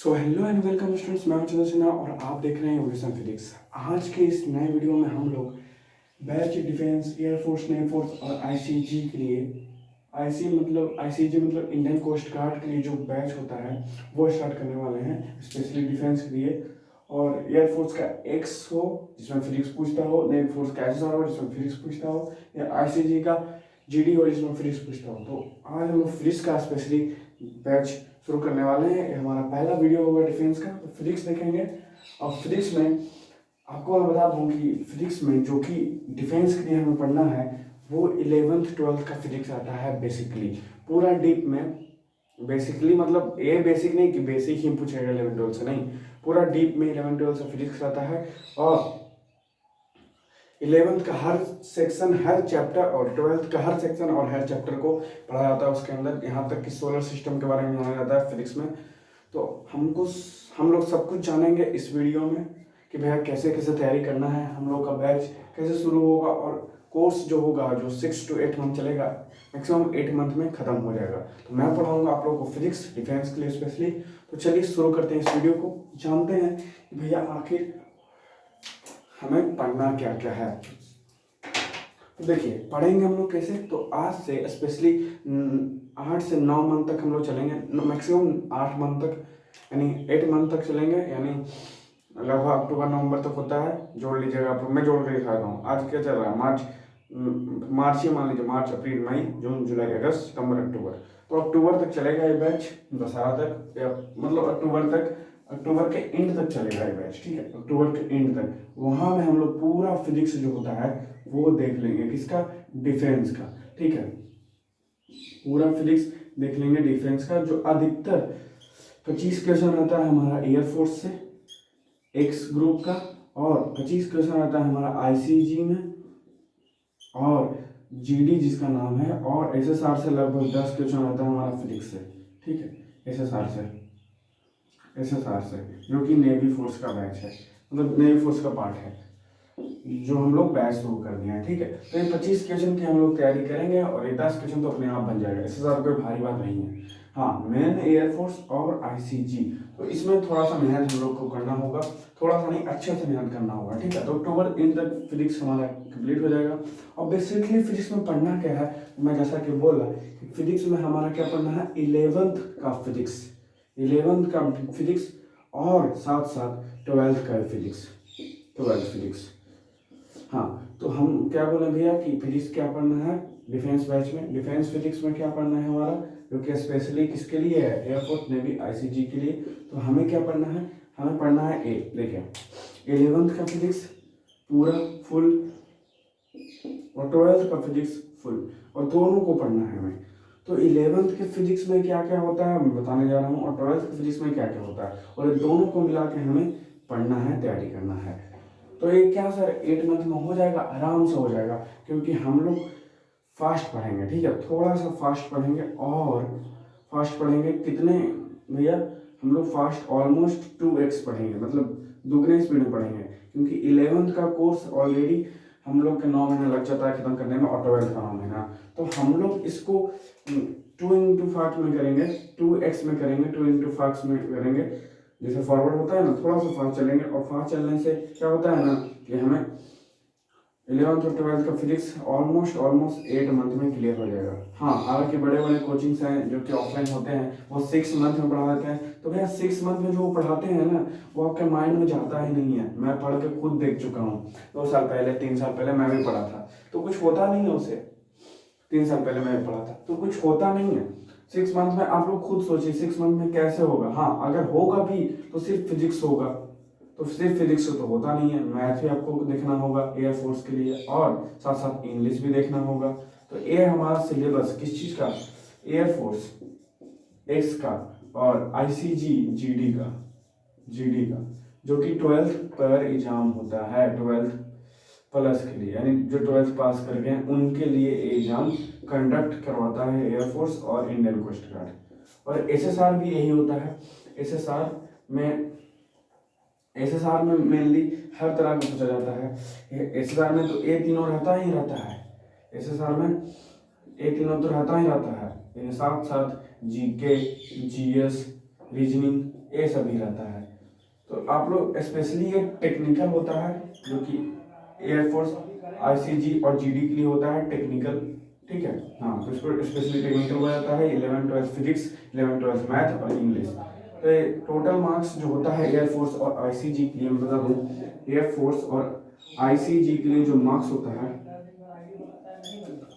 So hello and welcome students, मैं हूं चंद्र सिन्हा और आप देख रहे हैं एवोल्यूशन फिजिक्स। आज के इस नए वीडियो में हम लोग बैच डिफेंस, एयरफोर्स, नेफोर्स और आईसीजी के लिए आईसीजी मतलब इंडियन कोस्ट गार्ड के लिए जो बैच होता है वो स्टार्ट करने वाले हैं, स्पेशली डिफेंस के लिए। और एयरफोर्स का एक्स हो जिसमें फिजिक्स पूछता हो, नेफोर्स का एसएसआर हो जिसमें फिजिक्स पूछता हो, या आईसीजी का जीडी हो जिसमें फिजिक्स पूछता हो। तो आज हम लोग फिजिक्स का स्पेशली बैच शुरू करने वाले हैं। ये हमारा पहला वीडियो होगा डिफेंस का, तो फिजिक्स देखेंगे। और फिजिक्स में आपको मैं बता दूं कि फिजिक्स में जो कि डिफेंस के लिए हमें पढ़ना है वो 11th-12th का फिजिक्स आता है बेसिकली, पूरा डीप में। बेसिकली मतलब ये बेसिक नहीं कि बेसिक ही पूछेगा 11th-12th से, नहीं, पूरा डीप में 11th-12th से फिजिक्स आता है। और 11th का हर सेक्शन, हर चैप्टर, और 12th का हर सेक्शन और हर चैप्टर को पढ़ा जाता है उसके अंदर। यहाँ तक कि सोलर सिस्टम के बारे में जाना जाता है फिजिक्स में। तो हम लोग सब कुछ जानेंगे इस वीडियो में कि भैया कैसे कैसे तैयारी करना है, हम लोग का बैच कैसे शुरू होगा, और कोर्स जो होगा जो 6 to 8 मंथ चलेगा, मैक्सिमम 8 मंथ में ख़त्म हो जाएगा। तो मैं पढ़ाऊँगा आप लोगों को फिजिक्स डिफेंस के लिए स्पेशली। तो चलिए शुरू करते हैं इस वीडियो को, जानते हैं कि भैया आखिर हमें पढ़ना क्या क्या है। तो देखिए पढ़ेंगे हम लोग कैसे। तो आज से स्पेशली 8 से 9 मंथ तक हम लोग चलेंगे, मैक्सिमम 8 मंथ तक, यानी 8 मंथ तक चलेंगे, यानी लगभग अक्टूबर नवंबर तक होता है। जोड़ लीजिएगा आप लोग, मैं जोड़ के दिखा रहा हूँ। आज क्या चल रहा है, मार्च ही मान लीजिए, मार्च अप्रैल मई जून जुलाई अगस्त सितंबर अक्टूबर। तो अक्टूबर तक चलेगा ये बैच, दशहरा तक, या मतलब अक्टूबर तक, अक्टूबर के एंड तक चलेगा ये बैच, ठीक है, अक्टूबर के एंड तक। वहाँ में हम लोग पूरा फिजिक्स जो होता है वो देख लेंगे, किसका, डिफेंस का, ठीक है। पूरा फिजिक्स देख लेंगे डिफेंस का, जो अधिकतर 25 क्वेश्चन रहता है हमारा एयरफोर्स से, एक्स ग्रुप का, और 25 क्वेश्चन आता है हमारा आईसीजी में और जीडी जिसका नाम है, और एसएसआर से लगभग 10 क्वेश्चन आता है हमारा फिजिक्स से, ठीक है। एसएसआर से जो कि नेवी फोर्स का बैच है, मतलब नेवी फोर्स का पार्ट है जो हम लोग बैच शुरू कर दिए हैं, ठीक है। तो ये 25 क्वेश्चन की हम लोग तैयारी करेंगे, और ये 10 क्वेश्चन तो अपने आप बन जाएगा, इससे ज़्यादा कोई भारी बात नहीं है। हाँ, मेन एयरफोर्स और आईसीजी, तो इसमें थोड़ा सा मेहनत हम लोग को करना होगा, थोड़ा सा नहीं, अच्छे से मेहनत करना होगा, ठीक है। तो अक्टूबर इन तक फिजिक्स हमारा कंप्लीट हो जाएगा। और बेसिकली फिजिक्स में पढ़ना क्या है, मैं जैसा कि बोला कि फिजिक्स में हमारा क्या पढ़ना है, 11th का फिजिक्स, 11th का फिजिक्स, और साथ साथ 12th का फिजिक्स, 12th फिजिक्स। हाँ, तो हम क्या बोले भैया कि फिजिक्स क्या पढ़ना है डिफेंस बैच में, डिफेंस फिजिक्स में क्या पढ़ना है हमारा, जो कि स्पेशली किसके लिए है, एयरफोर्स नेवी आईसीजी के लिए। तो हमें क्या पढ़ना है, हमें पढ़ना है देखिए 11th का फिजिक्स पूरा फुल, और 12th का फिजिक्स फुल, और दोनों को पढ़ना है हमें। तो 11th के फिजिक्स में क्या क्या होता है मैं बताने जा रहा हूँ, और 12th के फिजिक्स में क्या क्या होता है, और ये दोनों को मिला के हमें पढ़ना है, तैयारी करना है। तो ये क्या सर 8 मंथ में हो जाएगा, आराम से हो जाएगा, क्योंकि हम लोग फास्ट पढ़ेंगे, ठीक है, थोड़ा सा फास्ट पढ़ेंगे। और फास्ट पढ़ेंगे कितने भैया, हम लोग फास्ट ऑलमोस्ट 2x पढ़ेंगे, मतलब दुगने स्पीड में पढ़ेंगे, क्योंकि 11th का कोर्स ऑलरेडी हम लोग के 9 महीने लग जाता है खत्म करने में, और 12th का 9 महीना। तो हम लोग इसको 2x में करेंगे, 2x में करेंगे, 2x में करेंगे। जैसे फॉरवर्ड होता है ना, थोड़ा सा फास्ट चलेंगे, और फास्ट चलने से क्या होता है ना कि हमें 11th और 12th का फिजिक्स ऑलमोस्ट 8 मंथ में क्लियर हो जाएगा। हाँ, हालांकि बड़े बड़े कोचिंग्स हैं जो कि ऑफलाइन होते हैं, वो 6 मंथ में पढ़ा देते हैं। तो भैया 6 मंथ में जो वो पढ़ाते हैं ना, वो आपके माइंड में जाता ही नहीं है। मैं पढ़ के खुद देख चुका हूँ, 2 साल पहले, 3 साल पहले मैं भी पढ़ा था, तो कुछ होता नहीं है उसे। 3 साल पहले मैं भी पढ़ा था, तो कुछ होता नहीं है। 6 मंथ में आप लोग खुद सोचिए 6 मंथ में कैसे होगा। हाँ, अगर होगा भी तो सिर्फ फिजिक्स होगा, तो सिर्फ फिजिक्स तो होता नहीं है, मैथ भी आपको देखना होगा एयरफोर्स के लिए, और साथ साथ इंग्लिश भी देखना होगा। तो ये हमारा सिलेबस किस चीज़ का, एयरफोर्स एक्स का, और आईसीजी जीडी का, जो कि 12th पर एग्जाम होता है, 12th प्लस के लिए, यानी जो 12th पास कर गए हैं उनके लिए एग्जाम कंडक्ट करवाता है एयरफोर्स और इंडियन कोस्ट गार्ड। और एसएसआर भी यही होता है। एसएसआर में मेनली हर तरह का पूछा जाता है। एसएसआर में तो ए तीनों रहता ही रहता है, एसएसआर में ए तीनों तो रहता ही रहता है, साथ साथ जीके, जीएस, रीजनिंग, ये सभी रहता है। तो आप लोग स्पेशली ये टेक्निकल होता है जो कि एयरफोर्स, आईसीजी और जीडी के लिए होता है टेक्निकल, ठीक है। हाँ, तो इसको स्पेशली टेक्निकल हो जाता है 11th-12th फिजिक्स, 11th-12th मैथ और इंग्लिश। तो ये टोटल मार्क्स जो होता है एयरफोर्स और आईसीजी के लिए, मैं बता दूँ, एयरफोर्स और आईसीजी के लिए जो मार्क्स होता है,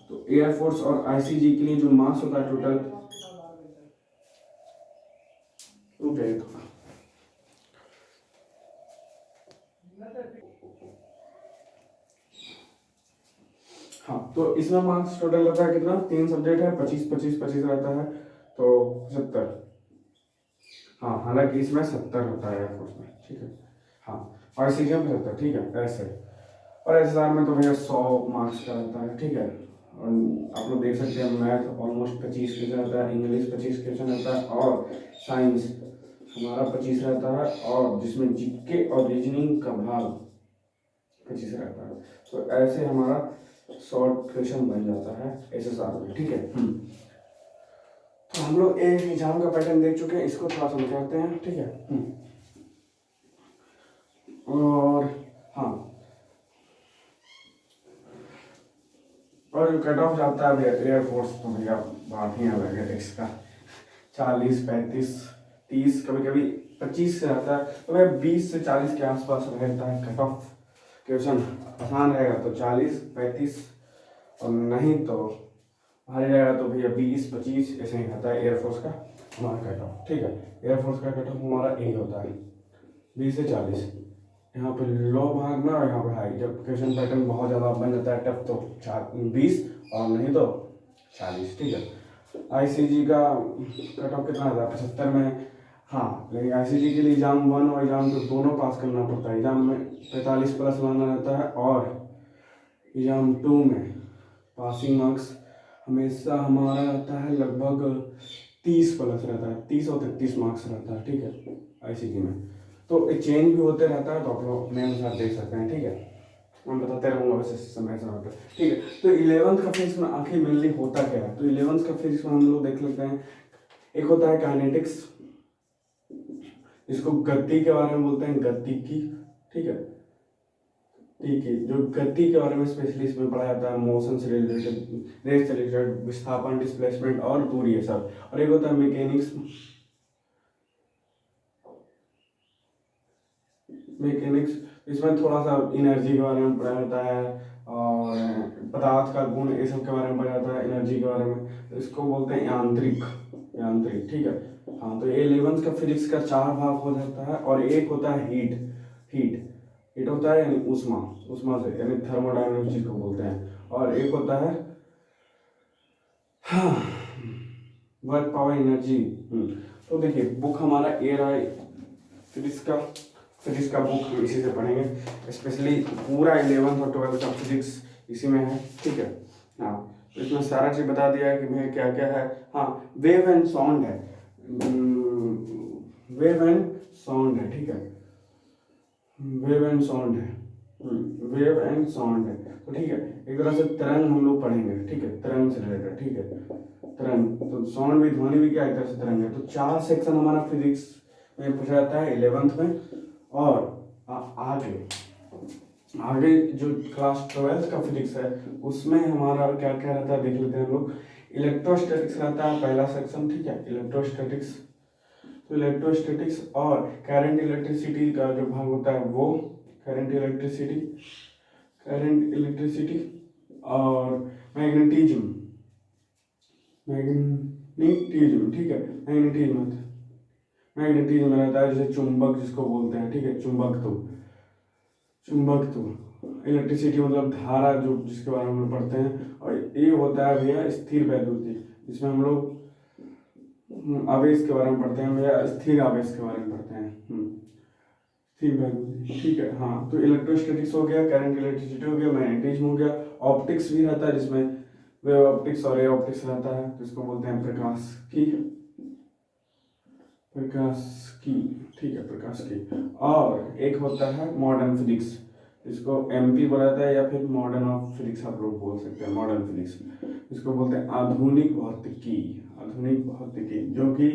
तो एयरफोर्स और आईसीजी के लिए जो मार्क्स होता है टोटल, थोड़ा हाँ, तो इसमें मार्क्स टोटल रहता है कितना, 3 सब्जेक्ट है, 25-25-25 रहता है, तो 70। हाँ, हालांकि इसमें 70 होता है एयरफोर्स में, ठीक है। हाँ, और सी में 75, ठीक है ऐसे। और एस में तो भैया 100 मार्क्स का रहता है, ठीक है। और आप लोग देख सकते हैं मैथ ऑलमोस्ट 25 क्वेश्चन रहता है, इंग्लिश 25 क्वेश्चन रहता है, और साइंस हमारा 25 रहता है, और जिसमें जीके और रीजनिंग का भाग 25 रहता है। तो ऐसे हमारा शॉर्ट क्वेश्चन बन जाता है एसएसआर में, ठीक है। तो हम लोग एक एग्जाम का पैटर्न देख चुके हैं, इसको थोड़ा समझाते हैं, ठीक है। और हाँ, और जो कट ऑफ जाता है एयरफोर्स, तो भैया बात ही अलग है इसका। 40, 35, 30, कभी कभी 25 से आता है, तो भैया 20 से 40 के आसपास रहता है कट ऑफ। क्वेश्चन आसान रहेगा तो 40, 35, और नहीं तो भारी रहेगा तो भैया 20, 25 ऐसे ही रहता है एयरफोर्स का हमारा कट ऑफ, ठीक है। एयरफोर्स का कट ऑफ हमारा यही होता है 20 से 40। यहाँ पे लो भागना और यहाँ पे हाई, जब क्वेश्चन पैटर्न बहुत ज़्यादा बन जाता है टफ तो 20 और नहीं तो 40, ठीक है। आईसीजी का कट ऑफ कितना रहता है, 75 में। हाँ, लेकिन आईसीजी के लिए एग्जाम 1 और एग्जाम 2 दोनों पास करना पड़ता है। एग्जाम में 45 प्लस लाना रहता है, और एग्जाम 2 में पासिंग मार्क्स हमेशा हमारा रहता है लगभग 30 प्लस रहता है, 30 और 33 मार्क्स रहता है, ठीक है आईसीजी में। तो चेंज भी होते रहता है, तो आप लोग अपने अनुसार देख सकते हैं, ठीक है। मैं बताते रहूँगा वैसे समय समय पर, ठीक है। तो 11th का फिजिक्स में आखिर मेनली होता क्या है, तो 11th का फिजिक्स में हम लोग देख लेते हैं। एक होता है काइनेटिक्स, जिसको गति के बारे में बोलते हैं, गतिकी, ठीक है। ठीक है, जो गति के बारे में स्पेशली इसमें पढ़ा जाता है, मोशन से रिलेटेड, रेस से रिलेटेड, विस्थापन, डिस्प्लेसमेंट और दूरी, ये सब। और एक होता है मैकेनिक्स, इसमें थोड़ा सा एनर्जी के बारे में पढ़ा जाता है, और पदार्थ का गुण ये सब के बारे में पढ़ा जाता है एनर्जी के बारे में। तो इसको बोलते हैं यांत्रिक, यांत्रिक, ठीक है। हाँ, तो 11th का फिजिक्स का 4 भाग हो जाता है, और एक होता है हीट, हीट हीट होता है यानी उष्मा, उष्मा से यानी थर्मोडायनामिक्स जिसको बोलते हैं। और एक होता है हाँ, वर्क पावर एनर्जी। तो देखिए बुक हमारा एयर है फिजिक्स का बुक हम इसी से पढ़ेंगे, स्पेशली पूरा 11th और 12th का फिजिक्स इसी में है, ठीक है। हाँ, तो इसमें सारा चीज़ बता दिया है कि भैया क्या क्या है। हाँ, वेव एंड साउंड है, वेव एंड साउंड है, ठीक है। वेव एंड साउंड है, वेव एंड साउंड है, तो ठीक है। एक तरह से तरंग हम लोग पढ़ेंगे, ठीक है, तरंग से रिलेटेड, ठीक है। तरंग तो साउंड भी, ध्वनि भी क्या एक तरह से तरंग है। तो 4 सेक्शन हमारा फिजिक्स में पूछा जाता है 11th में। और आगे आगे जो क्लास 12th का फिजिक्स है उसमें हमारा क्या क्या रहता है देख लेते हैं हम लोग। इलेक्ट्रोस्टैटिक्स रहता है पहला सेक्शन, ठीक है, इलेक्ट्रोस्टैटिक्स। तो इलेक्ट्रोस्टैटिक्स और करंट इलेक्ट्रिसिटी का जो भाग होता है वो करंट इलेक्ट्रिसिटी और मैग्नेटिज्म, ठीक है। मैग्नेटिज्म रहता है जैसे चुंबक जिसको बोलते हैं, ठीक है, चुंबकत्व। इलेक्ट्रिसिटी मतलब धारा, जो जिसके बारे में हम लोग पढ़ते हैं। और ये होता है भैया स्थिर वैद्युति, जिसमें हम लोग आवेश के बारे में पढ़ते हैं भैया, स्थिर आवेश के बारे में पढ़ते हैं, स्थिर वैद्युति, ठीक है। हाँ, तो इलेक्ट्रोस्टैटिक्स हो गया, करंट इलेक्ट्रिसिटी हो गया, मैग्नेटिज्म हो गया। ऑप्टिक्स भी रहता है जिसमें वेव ऑप्टिक्स और रे ऑप्टिक्स रहता है, जिसको बोलते हैं प्रकाश की, ठीक है, प्रकाश की। और एक होता है मॉडर्न फिजिक्स, इसको एमपी बोला जाता है, या फिर मॉडर्न ऑफ फिजिक्स आप लोग बोल सकते हैं, मॉडर्न फिजिक्स, इसको बोलते हैं आधुनिक भौतिकी। आधुनिक भौतिकी, जो कि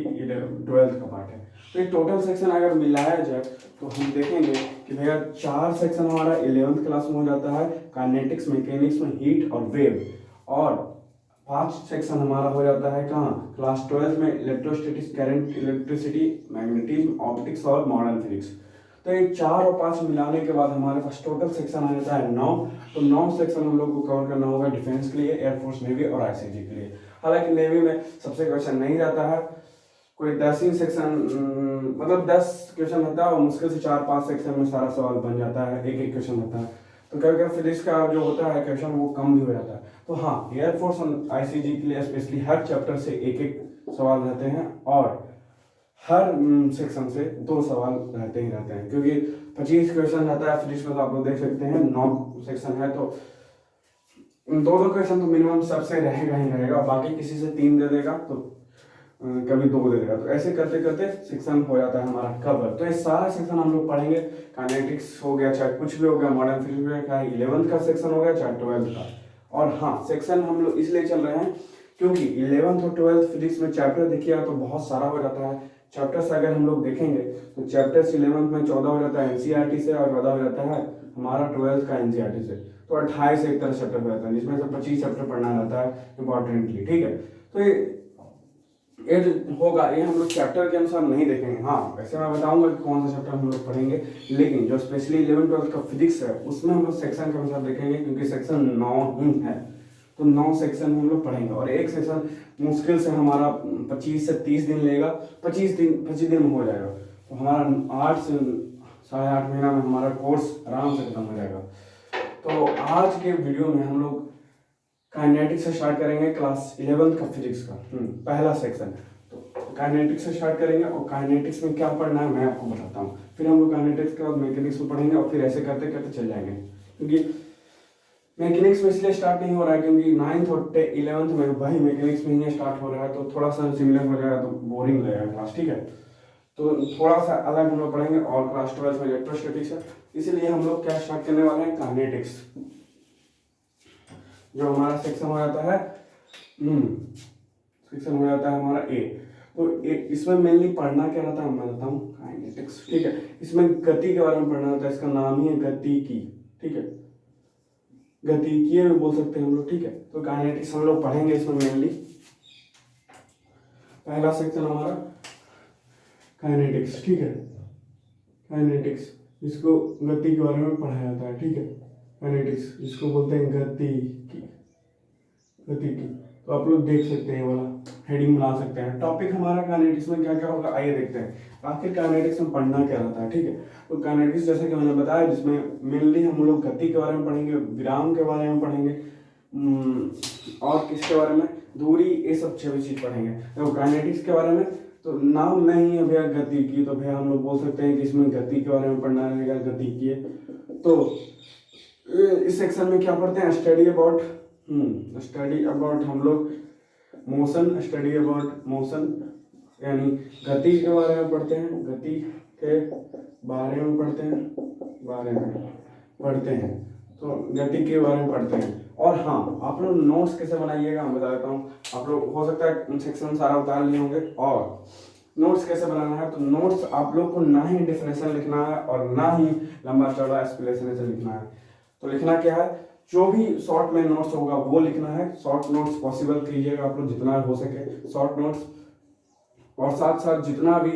12th का पार्ट है। तो ये टोटल सेक्शन अगर मिलाया जाए तो हम देखेंगे कि भैया 4 सेक्शन हमारा 11th क्लास में हो जाता है, काइनेटिक्स, मैकेनिक्स में हीट और वेव, और 5 सेक्शन हमारा हो जाता है कहाँ, क्लास 12 में, electrostatics, current, electricity, magnetism, optics और मॉडर्न फिजिक्स। तो ये 4 और 5 मिलाने के बाद हमारे पास टोटल सेक्शन आ जाता है 9। तो 9 सेक्शन हम लोग को कवर करना होगा डिफेंस के लिए, एयरफोर्स, नेवी और आईसीजी के लिए। हालांकि नेवी में सबसे क्वेश्चन नहीं रहता है, कोई 10 ही सेक्शन, मतलब 10 क्वेश्चन रहता है और मुश्किल से 4-5 सेक्शन में सारा सवाल बन जाता है, एक एक क्वेश्चन रहता है। तो कभी कभी फिजिक्स का जो होता है क्वेश्चन वो कम भी हो जाता है। तो हाँ, एयरफोर्स और आईसीजी के लिए स्पेशली हर चैप्टर से एक एक सवाल रहते हैं और हर सेक्शन से 2 सवाल रहते ही रहते हैं, क्योंकि 25 क्वेश्चन रहता है फिजिक्स में, तो आप लोग देख सकते हैं 9 सेक्शन है, तो 2-2 क्वेश्चन तो मिनिमम सबसे रहेगा ही रहेगा, बाकी किसी से 3 दे देगा तो कभी 2 दे देगा। तो ऐसे करते करते सेक्शन हो जाता है हमारा कवर। तो ये सारा सेक्शन हम लोग पढ़ेंगे, काइनेटिक्स हो गया, चाहे कुछ भी हो गया, मॉडर्न फिजिक्स हो गया, चाहे 11th का सेक्शन हो गया, चाहे 12th का। और हाँ, सेक्शन हम लोग इसलिए चल रहे हैं क्योंकि 11th और 12th फिजिक्स में चैप्टर देखिएगा तो बहुत सारा हो जाता है। चैप्टर्स अगर हम लोग देखेंगे तो चैप्टर्स 11th में 14 हो जाता है एनसीईआरटी से, और 14 हो जाता है हमारा 12th का एनसीईआरटी से। तो 28 एक तरह चैप्टर हो जाता है, जिसमें से 25 चैप्टर पढ़ना रहता है इंपॉर्टेंटली, ठीक है। तो ये जो होगा ये हम लोग चैप्टर के अनुसार नहीं देखेंगे। हाँ, वैसे मैं बताऊंगा कि कौन सा चैप्टर हम लोग पढ़ेंगे, लेकिन जो स्पेशली 11th-12th का फिजिक्स है उसमें हम लोग सेक्शन के अनुसार देखेंगे, क्योंकि सेक्शन 9 ही है। तो 9 सेक्शन हम लोग पढ़ेंगे और एक सेक्शन मुश्किल से हमारा 25 से 30 दिन लेगा, 25 दिन में हो जाएगा। तो हमारा 8 से 8.5 महीना में हमारा कोर्स आराम से खत्म हो जाएगा। तो आज के वीडियो में हम लोग काइनेटिक्स से स्टार्ट करेंगे, क्लास 11th का फिजिक्स का पहला सेक्शन। तो काइनेटिक्स से स्टार्ट करेंगे और काइनेटिक्स में क्या पढ़ना है मैं आपको बताता हूँ। फिर हम लोग काइनेटिक्स के बाद मैकेनिक्स में पढ़ेंगे और फिर ऐसे करते करते चल जाएंगे, क्योंकि मैकेनिक्स में इसलिए स्टार्ट नहीं हो रहा है क्योंकि 9th और 11th में भाई मैकेनिक्स में ही स्टार्ट हो रहा है, तो थोड़ा सा सिमिलर हो जाएगा तो बोरिंग लगेगा क्लास, ठीक है। तो थोड़ा सा अलग हम लोग पढ़ेंगे। और क्लास 12 में इलेक्ट्रोस्टैटिक्स है, इसीलिए हम लोग क्या स्टार्ट करने वाले हैं, काइनेटिक्स, जो हमारा सेक्शन हो जाता है सेक्शन हो जाता है हमारा ए। तो इसमें मेनली पढ़ना क्या रहता है मैं बताता हूँ, काइनेटिक्स, ठीक है। इसमें गति के बारे में पढ़ना होता है, इसका नाम ही है गतिकी, ठीक है, गतिकीय भी बोल सकते हैं हम लोग, ठीक है। तो काइनेटिक्स हम लोग पढ़ेंगे इसमें मेनली। पहला सेक्शन हमारा काइनेटिक्स, ठीक है। काइनेटिक्स, इसको गति के बारे में पढ़ाया जाता है, ठीक है। काइनेटिक्स जिसको बोलते हैं गतिकी, गतिकी। तो आप लोग देख सकते हैं वाला हेडिंग बना सकते हैं। टॉपिक हमारा काइनेटिक्स में क्या क्या होगा आइए देखते हैं। आखिर काइनेटिक्स में पढ़ना क्या रहता है, ठीक है। तो काइनेटिक्स जैसे कि मैंने बताया, जिसमें मेनली हम लोग गति के बारे में पढ़ेंगे, विराम के बारे में पढ़ेंगे, और किसके बारे में, दूरी, ये सब 6 चीज पढ़ेंगे। तो काइनेटिक्स के बारे में तो नाम नहीं है भैया गति की, तो भैया हम लोग बोल सकते हैं कि इसमें गति के बारे में पढ़ना रहेगा, गति की। तो इस सेक्शन में क्या पढ़ते हैं, स्टडी अबाउट हम लोग मोशन, स्टडी अबाउट मोशन, यानी गति के बारे में पढ़ते हैं, गति के बारे में पढ़ते हैं, तो गति के बारे में पढ़ते हैं। और हाँ, आप लोग नोट्स कैसे बनाइएगा मैं बता देता हूँ। आप लोग हो सकता है सेक्शन सारा उतार लिए होंगे, और नोट्स कैसे बनाना है, तो नोट्स आप लोग को ना ही डेफिनेशन लिखना है और ना ही लंबा चौड़ा एक्सप्लेनेशन से लिखना है। तो लिखना क्या है, जो भी शॉर्ट में नोट्स होगा वो लिखना है। शॉर्ट नोट्स पॉसिबल कीजिएगा आप लोग जितना हो सके शॉर्ट नोट्स, और साथ साथ जितना भी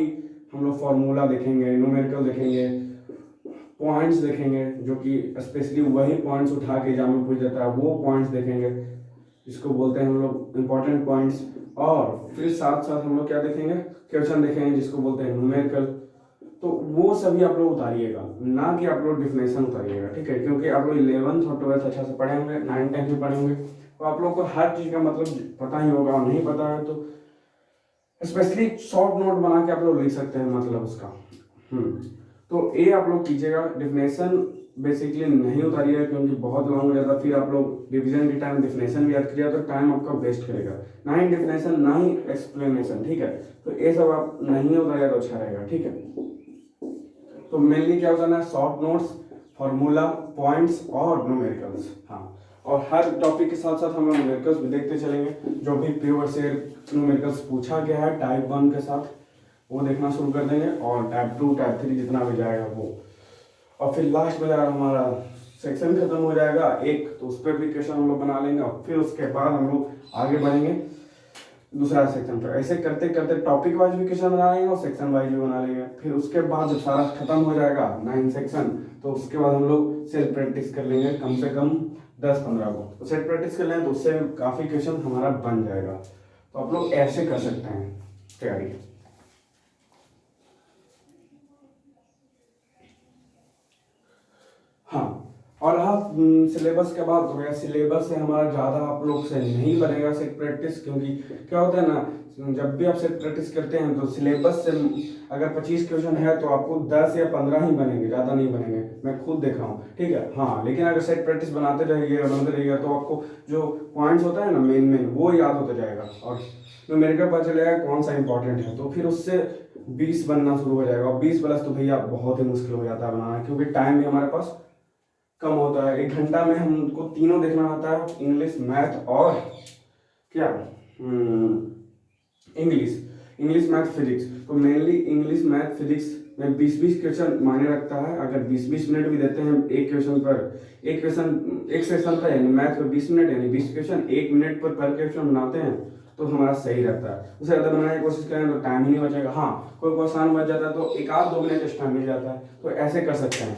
हम लोग फॉर्मूला देखेंगे, न्यूमेरिकल देखेंगे, पॉइंट्स देखेंगे, जो कि स्पेशली वही पॉइंट्स उठा के एग्जाम में पूछ जाता है, वो पॉइंट्स देखेंगे जिसको बोलते हैं हम लोग इंपॉर्टेंट पॉइंट्स। और फिर साथ साथ हम लोग क्या देखेंगे, क्वेश्चन देखेंगे जिसको बोलते हैं न्यूमेरिकल। तो वो सभी आप लोग उतारिएगा, ना कि आप लोग डिफिनेशन उतारिएगा, ठीक है। क्योंकि आप लोग 11th और 12th अच्छा से पढ़े होंगे, 9th 10th भी पढ़े होंगे, तो आप लोग को हर चीज़ का मतलब पता ही होगा। और नहीं पता है तो स्पेशली शॉर्ट नोट बना के आप लोग लिख सकते हैं मतलब उसका। तो ये आप लोग कीजिएगा। डिफिनेशन बेसिकली नहीं उतारिएगा क्योंकि बहुत लॉन्ग हो जाता है, फिर आप लोग रिविजन के टाइम डिफिनेशन भी याद करिएगा तो टाइम आपका वेस्ट करेगा। ना ही डिफिनेशन ना ही एक्सप्लेनेशन, ठीक है। तो ये सब आप नहीं उतारिएगा तो अच्छा रहेगा, ठीक है। तो मेनली क्या होता है ना, शॉर्ट नोट्स, फॉर्मूला, पॉइंट्स और न्यूमेरिकल्स। हाँ, और हर टॉपिक के साथ साथ हम लोग न्यूमेरिकल्स भी देखते चलेंगे। जो भी प्योर से न्यूमेरिकल्स पूछा गया है टाइप 1 के साथ वो देखना शुरू कर देंगे, और टाइप 2 टाइप 3 जितना भी जाएगा वो। और फिर लास्ट में जाकर हमारा सेक्शन खत्म हो जाएगा एक, तो उस पर भी क्वेश्चन हम लोग बना लेंगे, और फिर उसके बाद हम लोग आगे बढ़ेंगे दूसरा सेक्शन पर। ऐसे करते करते टॉपिक वाइज भी क्वेश्चन बना लेंगे और सेक्शन वाइज भी बना लेंगे। फिर उसके बाद जब सारा खत्म हो जाएगा 9 सेक्शन, तो उसके बाद हम लोग सेल्फ प्रैक्टिस कर लेंगे कम से कम 10-15 को। तो सेल्फ प्रैक्टिस कर लेंगे तो उससे काफ़ी क्वेश्चन हमारा बन जाएगा। तो आप लोग ऐसे कर सकते हैं तैयारी। हाँ, और हाँ सिलेबस के बाद हो गया, सिलेबस से हमारा ज़्यादा आप लोग से नहीं बनेगा सेट प्रैक्टिस, क्योंकि क्या होता है ना, जब भी आप सेट प्रैक्टिस करते हैं तो सिलेबस से अगर 25 क्वेश्चन है तो आपको 10 या 15 ही बनेंगे, ज़्यादा नहीं बनेंगे, मैं खुद देख रहा हूँ, ठीक है। हाँ, लेकिन अगर सेट प्रैक्टिस बनाते जाइएगा बनते रहिएगा तो आपको जो पॉइंट्स होता है ना मेन वो याद होता जाएगा, और मेरे को पता चलेगा कौन सा इंपॉर्टेंट है, तो फिर उससे 20 बनना शुरू हो जाएगा। और 20 प्लस तो भैया बहुत ही मुश्किल हो जाता है बनाना, क्योंकि टाइम भी हमारे पास कम होता है। 1 घंटा में हमको तीनों देखना होता है, इंग्लिश, मैथ और क्या इंग्लिश मैथ फिजिक्स। तो मेनली इंग्लिश मैथ फिजिक्स में 20-20 क्वेश्चन मायने रखता है। अगर 20-20 मिनट भी देते हैं एक क्वेश्चन पर, एक सेशन पर, यानी मैथ पर 20 मिनट यानी 20 क्वेश्चन 1 मिनट पर क्वेश्चन बनाते हैं तो हमारा सही रहता है। उससे ज़्यादा बनाने की कोशिश करें तो टाइम ही नहीं बचेगा। हाँ, कोई आसान बच जाता है तो 1-2 मिनट एक्स्ट्रा मिल जाता है, तो ऐसे कर सकते हैं।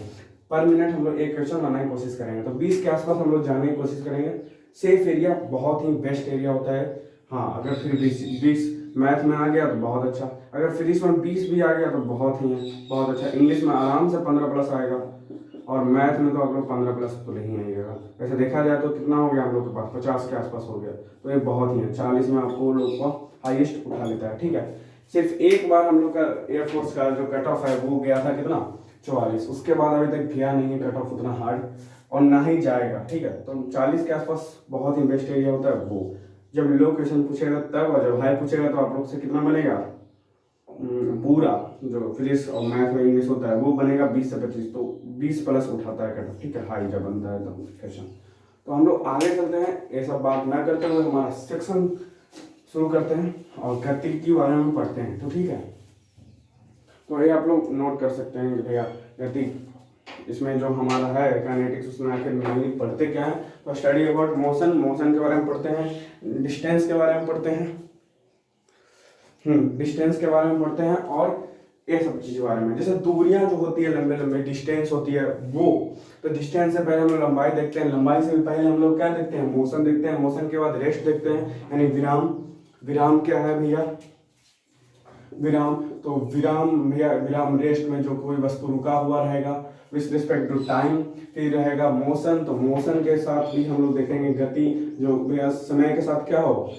पर मिनट हम लोग एक क्वेश्चन बनाने की कोशिश करेंगे, तो 20 के आसपास हम लोग जाने की कोशिश करेंगे। सेफ एरिया बहुत ही बेस्ट एरिया होता है। हाँ, अगर फिर 20 मैथ में आ गया तो बहुत अच्छा, अगर फिजिक्स में 20 भी आ गया तो बहुत ही है, बहुत अच्छा। इंग्लिश में आराम से 15 प्लस आएगा, और मैथ में तो आप लोग 15 प्लस तो नहीं आएगा। वैसे देखा जाए तो कितना हो गया हम लोग के पास, 50 के आसपास हो गया, तो ये बहुत ही है। 40 में आपको लोग को हाईएस्ट उठा लेता है, ठीक है। सिर्फ एक बार हम लोग का एयरफोर्स का जो कट ऑफ है वो गया था कितना, 44। उसके बाद अभी तक गया नहीं है कट ऑफ उतना हार्ड, और ना ही जाएगा, ठीक है। तो 40 के आसपास बहुत ही बेस्ट एरिया होता है वो। जब लो क्वेश्चन पूछेगा तब, और जब हाई पूछेगा तो आप लोग से कितना बनेगा, पूरा जो फिजिक्स और मैथ में इंग्लिश होता है वो बनेगा 20 से 25, तो 20 प्लस उठाता है कट ऑफ, ठीक है, हाई जब बनता है तब क्वेश्चन। तो हम लोग आगे चलते हैं, ये सब बात ना करते हुए हमारा सेक्शन शुरू करते हैं और गति के बारे में पढ़ते हैं, तो ठीक है। तो ये आप लोग नोट कर सकते हैं कि भैया गति इसमें जो हमारा है काइनेटिक्स, उसमें आखिर मेनली पढ़ते क्या है। तो स्टडी अबाउट मोशन, मोशन के बारे में पढ़ते हैं, डिस्टेंस के बारे में पढ़ते हैं, डिस्टेंस के बारे में पढ़ते हैं, और ये सब चीज़ के बारे में, जैसे दूरियां जो होती है लंबे लंबे डिस्टेंस होती है वो। तो डिस्टेंस से पहले हम लोग लंबाई देखते हैं, लंबाई से भी पहले हम लोग क्या देखते हैं, मोशन देखते हैं, मोशन के बाद रेस्ट देखते हैं, यानी विराम। विराम क्या है भैया, विराम, तो विराम भैया, विराम रेस्ट में जो कोई वस्तु रुका हुआ रहेगा विथ रिस्पेक्ट टू टाइम। फिर रहेगा मोशन, तो मोशन के साथ भी हम लोग देखेंगे गति, जो भैया समय के साथ क्या हो,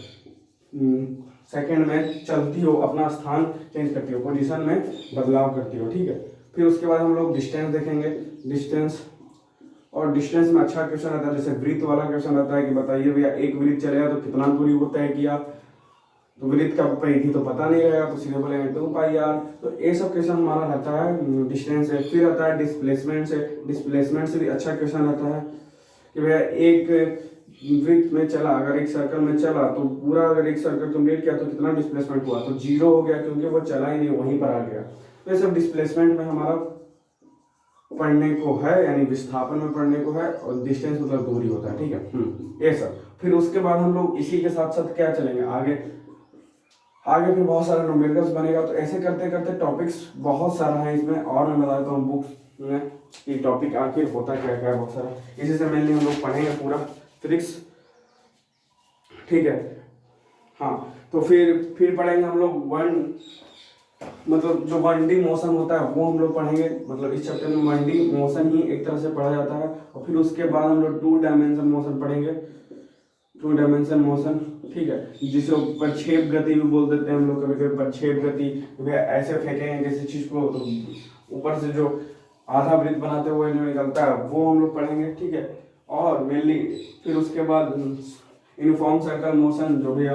सेकंड में चलती हो, अपना स्थान चेंज करती हो, पोजीशन में बदलाव करती हो, ठीक है। फिर उसके बाद हम लोग डिस्टेंस देखेंगे, डिस्टेंस, और डिस्टेंस में अच्छा क्वेश्चन आता है, जैसे वृत्त वाला क्वेश्चन आता है कि बताइए भैया एक वृत्त चलेगा तो कितना दूरी वो तय किया, तो वृत्त का परिधि तो पता नहीं रहेगा, तो सीधे बोलेंगे 2πr। तो ये सब क्वेश्चन हमारा रहता है डिस्टेंस से। फिर आता है डिस्प्लेसमेंट से, डिस्प्लेसमेंट से भी अच्छा क्वेश्चन आता है कि भैया एक वृत्त में चला, अगर एक सर्कल में चला तो पूरा अगर एक सर्कल कंप्लीट किया तो कितना डिस्प्लेसमेंट हुआ, तो 0 हो गया, क्योंकि वो चला ही नहीं, वहीं पर आ गया। तो ये सब डिस्प्लेसमेंट में हमारा पढ़ने को है, यानी विस्थापन में पढ़ने को है, और डिस्टेंस मतलब दूरी होता है, ठीक है। ये सब फिर उसके बाद हम लोग इसी के साथ साथ क्या चलेंगे आगे, आगे फिर बहुत सारा न्यूमेरिकल्स बनेगा। तो ऐसे करते करते टॉपिक्स बहुत सारा है इसमें, और मैं बता देता हूँ बुक्स में कि टॉपिक आखिर होता क्या क्या है, बहुत सारा। इसी से मेनली हम लोग पढ़ेंगे पूरा फिजिक्स, ठीक है। हाँ, तो फिर पढ़ेंगे हम लोग मतलब जो 1D मोशन होता है वो हम लोग पढ़ेंगे, मतलब इस चैप्टर में 1D मोशन ही एक तरह से पढ़ा जाता है। और फिर उसके बाद हम लोग 2 डायमेंशन मोशन पढ़ेंगे, 2 डायमेंशन मोशन, ठीक है, जिसे प्रक्षेप गति भी बोल देते हैं हम लोग, कभी कभी प्रक्षेप गति, ऐसे फेंकेंगे जैसे चीज को, तो ऊपर से जो आधा वृत्त बनाते हुए जो निकलता है वो हम लोग पढ़ेंगे, ठीक है। और मेनली फिर उसके बाद यूनिफॉर्म सर्कल मोशन, जो भी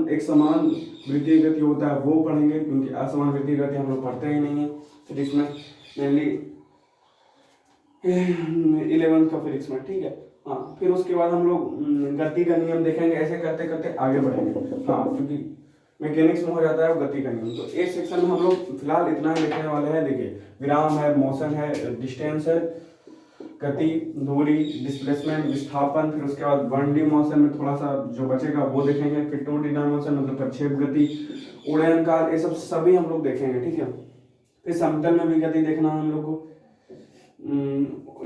एक समान वृत्तीय गति होता है वो पढ़ेंगे, क्योंकि असमान वृत्तीय गति हम लोग पढ़ते ही नहीं है फिजिक्स में। मेनली 11th का फिजिक्स में, ठीक है। हाँ, फिर उसके बाद हम लोग गति का नियम देखेंगे, ऐसे करते करते आगे बढ़ेंगे। हाँ, क्योंकि मैकेनिक्स में हो जाता है वो गति का नियम। तो इस सेक्शन में हम लोग फिलहाल इतना ही लिखने वाले हैं। देखिए, विराम है, मोशन है, डिस्टेंस है, गति, दूरी, डिस्प्लेसमेंट, विस्थापन, फिर उसके बाद 1D मोशन में थोड़ा सा जो बचेगा वो देखेंगे, फिर 2D मोशन मतलब प्रक्षेप गति, उड़ान काल, ये सब सभी हम लोग देखेंगे, ठीक है। फिर समतल में भी गति देखना है हम लोग को,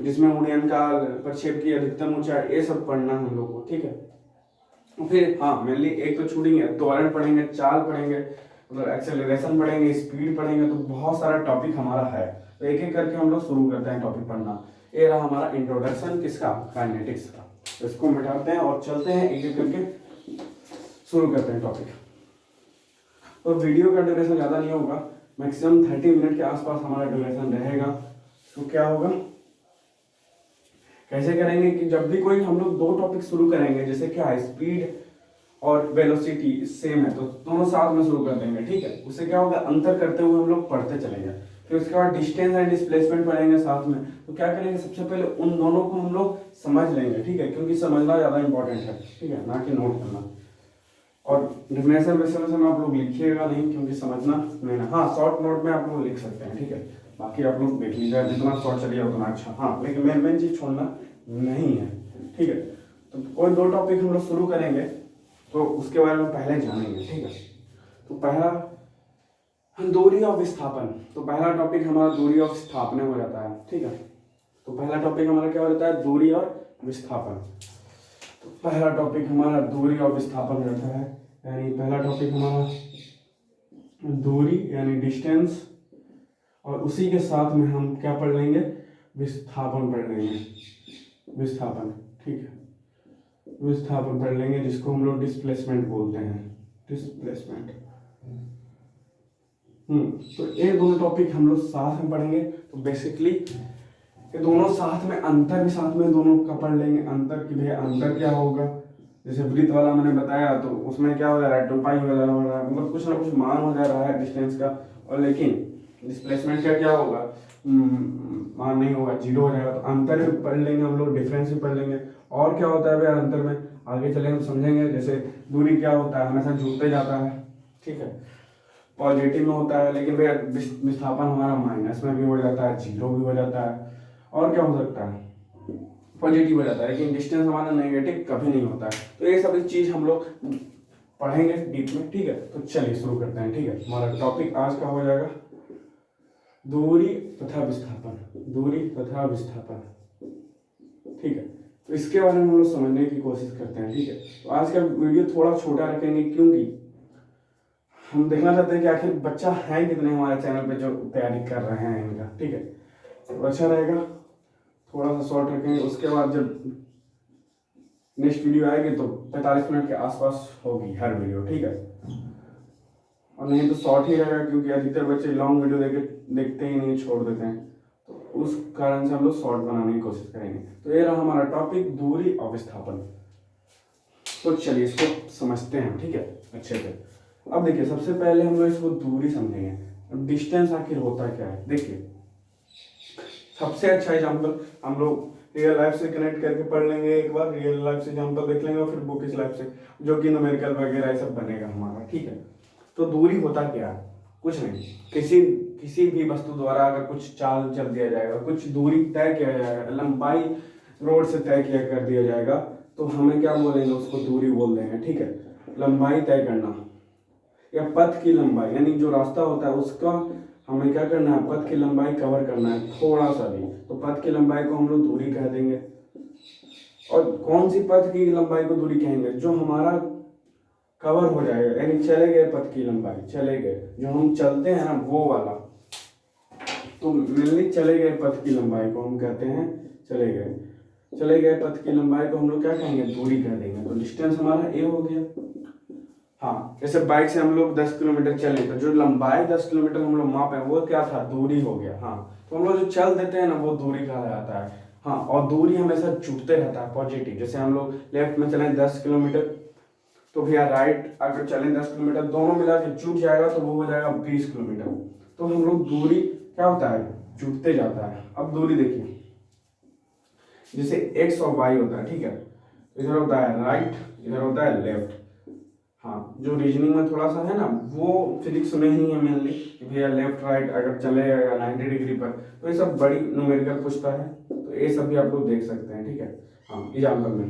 जिसमें उड़ान काल, प्रक्षेप की अधिकतम ऊंचाई, ये सब पढ़ना है हम लोग को, ठीक है। फिर हाँ, मेनली एक तो छूटेंगे, त्वरण पढ़ेंगे, चाल पढ़ेंगे, मतलब एक्सेलरेशन पढ़ेंगे, स्पीड पढ़ेंगे, तो बहुत सारा टॉपिक हमारा है। तो एक एक करके हम लोग शुरू करते हैं टॉपिक पढ़ना। ये रहा हमारा इंट्रोडक्शन किसका, काइनेटिक्स का। तो इसको मिटाते हैं और चलते हैं एक एक करके शुरू करते हैं टॉपिक। तो वीडियो का ड्यूरेशन ज़्यादा नहीं होगा, मैक्सिमम 30 मिनट के आसपास हमारा ड्यूरेशन रहेगा। तो क्या होगा, कैसे करेंगे कि जब भी कोई हम लोग दो टॉपिक शुरू करेंगे, जैसे क्या है, स्पीड और वेलोसिटी सेम है, तो दोनों साथ में शुरू कर देंगे, ठीक है। उससे क्या होगा, अंतर करते हुए हम लोग पढ़ते चलेंगे। फिर उसके बाद डिस्टेंस एंड डिस्प्लेसमेंट पढ़ेंगे साथ में। तो क्या करेंगे, सबसे पहले उन दोनों को हम लोग समझ लेंगे, ठीक है, क्योंकि समझना ज़्यादा इंपॉर्टेंट है, ठीक है, ना कि नोट करना। और डेफिनेशन में आप लोग लिखिएगा नहीं, क्योंकि समझना नहीं ना। हाँ, शॉर्ट नोट में आप लोग लिख सकते हैं, ठीक है, बाकी आप लोग देख लीजिए, जितना शॉर्ट चलिए उतना अच्छा। हाँ, लेकिन मेन चीज़ छोड़ना नहीं है, ठीक है। तो कोई दो टॉपिक हम लोग शुरू करेंगे, तो उसके बारे में पहले जानेंगे, ठीक है। तो पहला दूरी और विस्थापन। तो पहला टॉपिक हमारा दूरी और विस्थापन हो जाता है, ठीक है। तो पहला टॉपिक हमारा क्या हो जाता है, दूरी और विस्थापन। तो पहला टॉपिक हमारा दूरी और विस्थापन रहता है, यानी पहला टॉपिक हमारा दूरी यानी डिस्टेंस, और उसी के साथ में हम क्या पढ़ लेंगे, विस्थापन पढ़ लेंगे, विस्थापन, ठीक है, विस्थापन पढ़ लेंगे, जिसको हम लोग डिस्प्लेसमेंट बोलते हैं, डिस्प्लेसमेंट। तो ये दोनों टॉपिक हम लोग साथ में पढ़ेंगे। तो बेसिकली ये दोनों साथ में, अंतर भी साथ में दोनों का पढ़ लेंगे। अंतर की भैया अंतर क्या होगा, जैसे वृत्त वाला मैंने बताया, तो उसमें क्या हो जा रहा है, 2 पाई हो जा रहा है, मतलब कुछ ना कुछ मान हो जा रहा है डिस्टेंस का। और लेकिन डिस्प्लेसमेंट का क्या होगा, मान नहीं होगा, 0 हो जाएगा। तो अंतर भी पढ़ लेंगे हम लोग, डिफरेंस भी पढ़ लेंगे। और क्या होता है भैया अंतर में, आगे चलेंगे तो समझेंगे। जैसे दूरी क्या होता है, हमेशा जुड़ते जाता है, ठीक है, पॉजिटिव में होता है, लेकिन भैया विस्थापन हमारा माइनस में भी हो जाता है, 0 भी हो जाता है। और क्या हो सकता है, पॉजिटिव हो जाता है, लेकिन डिस्टेंस हमारा नेगेटिव कभी नहीं होता है। तो ये सभी चीज़ हम लोग पढ़ेंगे डीप में, ठीक है। तो चलिए शुरू करते हैं, ठीक है। हमारा टॉपिक आज का हो जाएगा दूरी तथा विस्थापन, दूरी तथा विस्थापन, ठीक है। तो इसके बारे में हम लोग समझने की कोशिश करते हैं, ठीक है। तो आज का वीडियो थोड़ा छोटा रखेंगे, क्योंकि हम देखना चाहते हैं कि आखिर बच्चा है कितने हमारे चैनल पे जो तैयारी कर रहे हैं इनका, ठीक है। तो अच्छा रहेगा, थोड़ा सा शॉर्ट रखेंगे। उसके बाद जब नेक्स्ट वीडियो आएगी तो 45 मिनट के आसपास होगी हर वीडियो, ठीक है। और नहीं तो शॉर्ट ही रहेगा, क्योंकि अधिकतर बच्चे लॉन्ग वीडियो देखते ही नहीं, छोड़ देते हैं। तो उस कारण से हम लोग शॉर्ट बनाने की कोशिश करेंगे। तो ये रहा हमारा टॉपिक, दूरी और विस्थापन। तो चलिए इसको समझते हैं, ठीक है, अच्छे से। अब देखिए, सबसे पहले हम लोग इसको दूरी समझेंगे। डिस्टेंस आखिर होता क्या है, देखिए, सबसे अच्छा एग्जाम्पल हम लोग रियल लाइफ से कनेक्ट करके पढ़ लेंगे। एक बार रियल लाइफ से एग्जाम्पल देख लेंगे, और फिर बुकिश लाइफ से, जो कि न्यूमेरिकल वगैरह सब बनेगा हमारा, ठीक है। तो दूरी होता क्या है, कुछ नहीं, किसी भी वस्तु द्वारा अगर कुछ चाल चल दिया जाएगा, कुछ दूरी तय किया जाएगा, लंबाई रोड से तय किया कर दिया जाएगा, तो हमें क्या बोलेंगे, उसको दूरी बोल देंगे, ठीक है। लंबाई तय करना, या पथ की लंबाई, यानी जो रास्ता होता है उसका हमें क्या करना है, पथ की लंबाई कवर करना है थोड़ा सा भी, तो पथ की लंबाई को हम लोग दूरी कह देंगे। और कौन सी पथ की लंबाई को दूरी कहेंगे, जो हमारा कवर हो जाएगा, यानी चले गए पथ की लंबाई, चले गए जो हम चलते हैं ना वो वाला, तो मेनली चले गए पथ की लंबाई को हम कहते हैं चले गए पथ की लंबाई को हम लोग क्या कहेंगे, दूरी कह देंगे। तो डिस्टेंस हमारा ए हो गया। हाँ, जैसे बाइक से हम लोग 10 किलोमीटर चले, तो जो लंबाई 10 किलोमीटर हम लोग मापे वो क्या था, दूरी हो गया। हाँ, तो हम लोग जो चल देते हैं ना वो दूरी कहा जाता है। हाँ, और दूरी हमेशा जुड़ते रहता है, पॉजिटिव। जैसे हम लोग लेफ्ट में चले 10 किलोमीटर, तो भैया राइट अगर चलें 10 किलोमीटर, दोनों मिला के जुट जाएगा तो वो हो जाएगा 20 किलोमीटर। तो हम लोग दूरी क्या होता है, जुटते जाता है। अब दूरी देखिए, जैसे एक्स और वाई होता है, ठीक है, इधर होता है राइट, इधर होता है लेफ्ट। हाँ, जो रीजनिंग में थोड़ा सा है ना, वो फिजिक्स में ही है मेनली, कि भैया लेफ्ट राइट अगर चलेगा 90 डिग्री पर, तो ये सब बड़ी न्यूमेरिकल पूछता है, तो ये सब भी आप लोग देख सकते हैं, ठीक है। हाँ, एग्जाम्पल में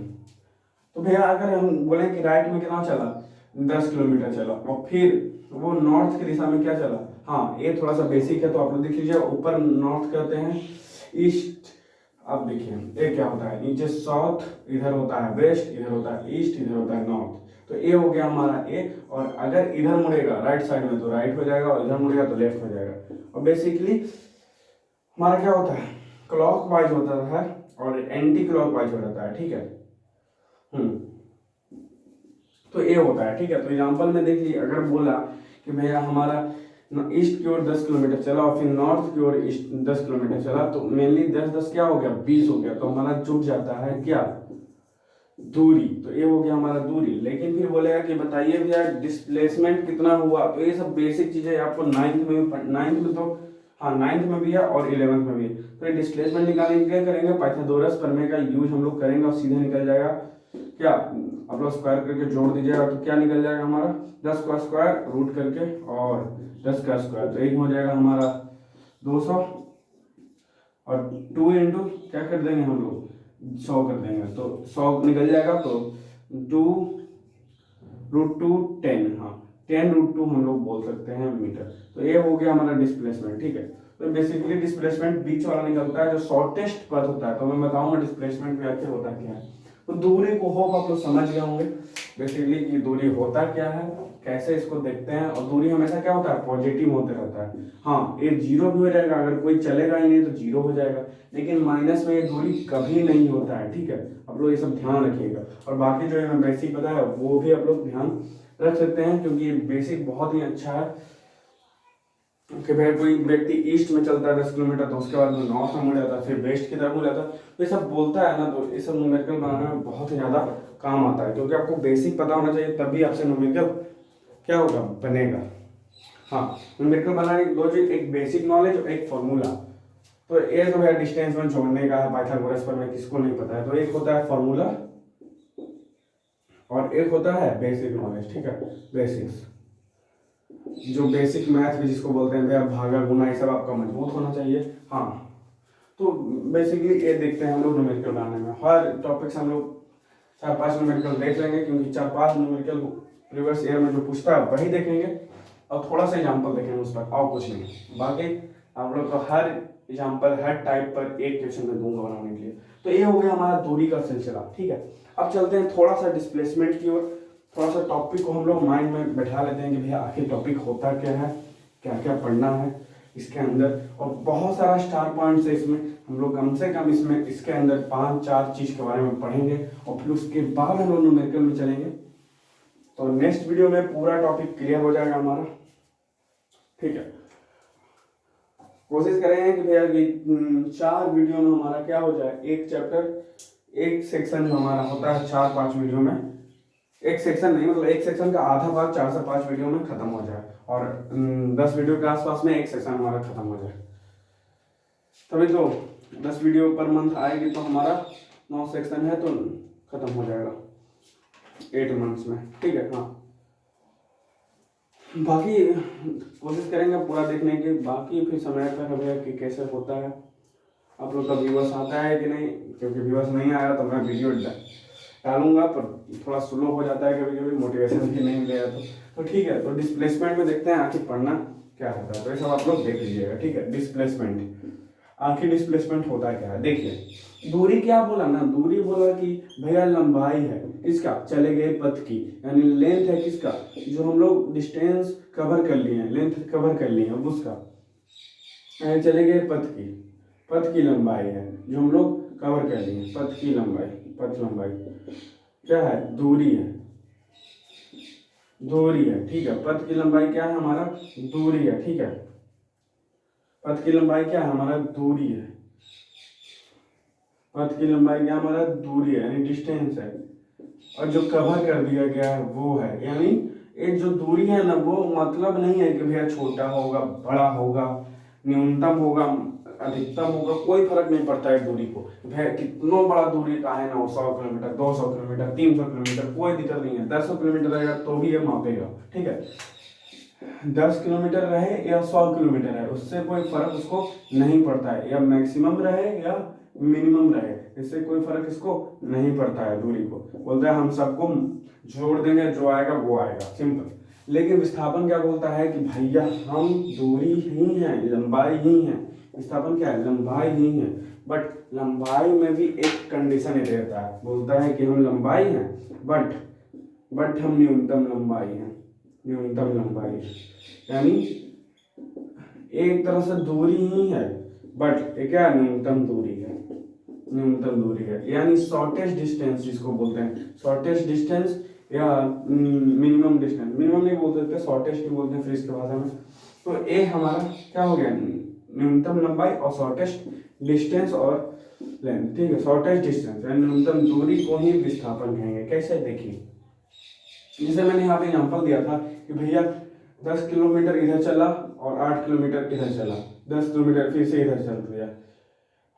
तो भैया अगर हम बोले कि राइट में कितना चला, 10 किलोमीटर चला, और फिर वो नॉर्थ की दिशा में क्या चला, हाँ ये थोड़ा सा बेसिक है, तो आप लोग देख लीजिए, ऊपर नॉर्थ कहते हैं, ईस्ट, अब देखिए ये क्या होता है, नीचे साउथ, इधर होता है वेस्ट, इधर होता है ईस्ट, इधर होता है नॉर्थ, तो ये हो गया हमारा ए। और अगर इधर मुड़ेगा राइट साइड में तो राइट हो जाएगा, और इधर मुड़ेगा तो लेफ्ट हो जाएगा। और बेसिकली हमारा क्या होता है, क्लॉक वाइज होता है और एंटी क्लॉक वाइज हो जाता है, ठीक है। तो ये होता है, ठीक है। तो एग्जाम्पल में देखिए, अगर बोला कि भैया हमारा ईस्ट की ओर 10 किलोमीटर चला और फिर नॉर्थ की ओर 10 किलोमीटर चला, तो मेनली 10 10 क्या हो गया, 20 हो गया, तो हमारा जुड़ जाता है क्या, दूरी। तो ये हो गया हमारा दूरी। लेकिन फिर बोलेगा कि बताइए भैया डिस्प्लेसमेंट कितना हुआ, तो ये सब बेसिक चीजें आपको नाइन्थ में तो, हाँ नाइन्थ में भी है और 11th में भी है। तो ये डिस्प्लेसमेंट निकालने के लिए करेंगे पाइथागोरस प्रमेय का यूज हम लोग करेंगे, और सीधे निकल जाएगा क्या, आप लोग स्क्वायर करके जोड़ दीजिएगा, तो क्या निकल जाएगा हमारा, 10 का स्क्वायर रूट करके और 10 का स्क्वायर, तो एक हो जाएगा हमारा 200, और 2 इंटू क्या कर देंगे हम लोग, 100 कर देंगे, तो 100 निकल जाएगा, तो 2√2 10, हाँ 10√2 हम लोग बोल सकते हैं मीटर। तो ये हो गया हमारा डिस्प्लेसमेंट, ठीक है। तो बेसिकली डिस्प्लेसमेंट बीच वाला निकलता है, जो शॉर्टेस्ट पथ होता है, तो मैं बताऊंगा डिस्प्लेसमेंट व्याख्या होता क्या है। तो दूरी को होप आप लोग समझ गए होंगे बेसिकली कि दूरी होता क्या है, कैसे इसको देखते हैं। और दूरी हमेशा क्या होता है, पॉजिटिव होते रहता है। हाँ, ये जीरो भी हो जाएगा, अगर कोई चलेगा ही नहीं तो जीरो हो जाएगा, लेकिन माइनस में ये दूरी कभी नहीं होता है, ठीक है। आप लोग ये सब ध्यान रखिएगा। और बाकी जो है बेसिक बताया वो भी आप लोग ध्यान रख सकते हैं, क्योंकि ये बेसिक बहुत ही अच्छा है। कि भाई कोई व्यक्ति ईस्ट में चलता है 10 किलोमीटर, तो उसके बाद में नॉर्थ में मुड़ जाता है, फिर वेस्ट की तरफ मुड़ जाता है, तो ये सब बोलता है ना, तो ये सब न्यूमेरिकल बनाने में बहुत ही ज़्यादा काम आता है, क्योंकि आपको बेसिक पता होना चाहिए, तभी आपसे न्यूमेरिकल क्या होगा, बनेगा। हाँ, न्यूमेरिकल बनाने की दो चीज, एक बेसिक नॉलेज और एक फॉर्मूला। तो एक तो है डिस्टेंस में जोड़ने का है, पाइथागोरस पर में किसको नहीं पता है, तो एक होता है फॉर्मूला और एक होता है बेसिक नॉलेज, ठीक है, बेसिक्स, जो बेसिक मैथ भी जिसको बोलते हैं भैया, भागा गुना, ये सब आपका मजबूत होना चाहिए। हाँ, तो बेसिकली ये देखते हैं हम लोग न्यूमेरिकल बनाने में, हर टॉपिक से हम लोग 4 5 न्यूमेरिकल देख लेंगे, क्योंकि 4 5 न्यूमेरिकल प्रीवियस ईयर में जो पूछता है वही देखेंगे, और थोड़ा सा एग्जाम्पल देखेंगे उस पर, और कुछ नहीं। बाकी आप लोग को हर एग्जाम्पल हर टाइप पर एक क्वेश्चन में दूंगा बनाने के लिए। तो ये हो गया हमारा दूरी का सिलसिला, ठीक है। अब चलते हैं थोड़ा सा डिस्प्लेसमेंट की ओर, थोड़ा सा टॉपिक को हम लोग माइंड में बैठा लेते हैं कि भैया आखिर टॉपिक होता क्या है, क्या क्या पढ़ना है इसके अंदर, और बहुत सारा स्टार पॉइंट्स है इसमें। हम लोग कम से कम इसमें इसके अंदर 5 4 चीज के बारे में पढ़ेंगे, और फिर उसके बाद हम लोग न्यूमेरिकल में चलेंगे। तो नेक्स्ट वीडियो में पूरा टॉपिक क्लियर हो जाएगा हमारा, ठीक है। कोशिश करेंगे कि भैया कि 4 वीडियो में हमारा क्या हो जाए, एक चैप्टर एक सेक्शन जो हमारा होता है 4 5 वीडियो में, एक सेक्शन नहीं मतलब एक सेक्शन का आधा भाग 4 से 5 वीडियो में खत्म हो जाए, और 10 वीडियो के आसपास में एक सेक्शन हमारा खत्म हो जाए। तभी तो 10 वीडियो पर मंथ आएगी, तो हमारा 9 सेक्शन है, तो खत्म हो जाएगा 8 मंथ्स में, ठीक है। हाँ, बाकी कोशिश करेंगे पूरा देखने की, बाकी फिर समय पर हमें कि कैसे होता है, आप लोग का व्यूअर्स आता है कि नहीं, क्योंकि व्यूअर्स नहीं आया तो मैं वीडियो डालूंगा, पर थोड़ा स्लो हो जाता है कभी कभी, मोटिवेशन भी नहीं मिलेगा तो ठीक है। तो डिस्प्लेसमेंट में देखते हैं आखिर पढ़ना क्या होता है, तो ये सब आप लोग देख लीजिएगा, ठीक है। डिस्प्लेसमेंट, आखिर डिस्प्लेसमेंट होता क्या है, देखिए दूरी क्या बोला ना, दूरी बोला कि भैया लंबाई है किसका, चले गए पथ की, यानी लेंथ है किसका, जो हम लोग डिस्टेंस कवर कर लिए हैं, लेंथ कवर कर लिए हैं उसका, चले गए पथ की लंबाई है जो हम लोग कवर कर लिए, पथ की लंबाई, पथ लंबाई क्या है, दूरी है, दूरी है, ठीक है। पथ की लंबाई क्या है हमारा, दूरी है, ठीक है। पथ की लंबाई क्या है हमारा, दूरी है। पथ की लंबाई क्या हमारा, दूरी है, यानी डिस्टेंस है, और जो कवर कर दिया गया है वो है, यानी ये जो दूरी है ना, वो मतलब नहीं है कि भैया छोटा होगा बड़ा होगा, न्यूनतम होगा अधिकतम होगा, कोई फर्क नहीं पड़ता है दूरी को, भाई कितना बड़ा दूरी का है ना, 100 किलोमीटर, 200 किलोमीटर, 300 किलोमीटर, कोई दिक्कत नहीं है। 10 किलोमीटर रहेगा तो भी ये मापेगा, ठीक है। 10 किलोमीटर रहे या 100 किलोमीटर है, उससे कोई फर्क उसको नहीं पड़ता है, या मैक्सिमम रहे या मिनिमम रहे, इससे कोई फर्क इसको नहीं पड़ता है दूरी को। बोलता है हम सबको जोड़ देंगे, जो आएगा वो आएगा, सिंपल। लेकिन विस्थापन क्या बोलता है कि भैया हम दूरी ही है, लंबाई ही है। विस्थापन क्या है? लंबाई ही है। बट लंबाई में भी एक कंडीशन ही देता है, बोलता है कि हम लंबाई हैं बट हम न्यूनतम लंबाई हैं, न्यूनतम लंबाई, यानी एक तरह से दूरी ही है बट ये क्या न्यूनतम दूरी है, न्यूनतम दूरी है, यानी शॉर्टेस्ट डिस्टेंस जिसको बोलते हैं, शॉर्टेस्ट डिस्टेंस या मिनिमम डिस्टेंस, मिनिमम नहीं बोलते थे, शॉर्टेस्ट ही बोलते हैं फिजिक्स की भाषा में। तो ये हमारा क्या हो गया? न्यूनतम लंबाई और शॉर्टेस्ट डिस्टेंस और लेंथ, ठीक है। शॉर्टेस्ट डिस्टेंस यानी न्यूनतम दूरी को ही विस्थापन कहेंगे। कैसे? देखिए, जैसे मैंने यहाँ पे एग्जाम्पल दिया था कि भैया 10 किलोमीटर इधर चला और 8 किलोमीटर इधर चला, 10 किलोमीटर फिर से इधर चल दिया।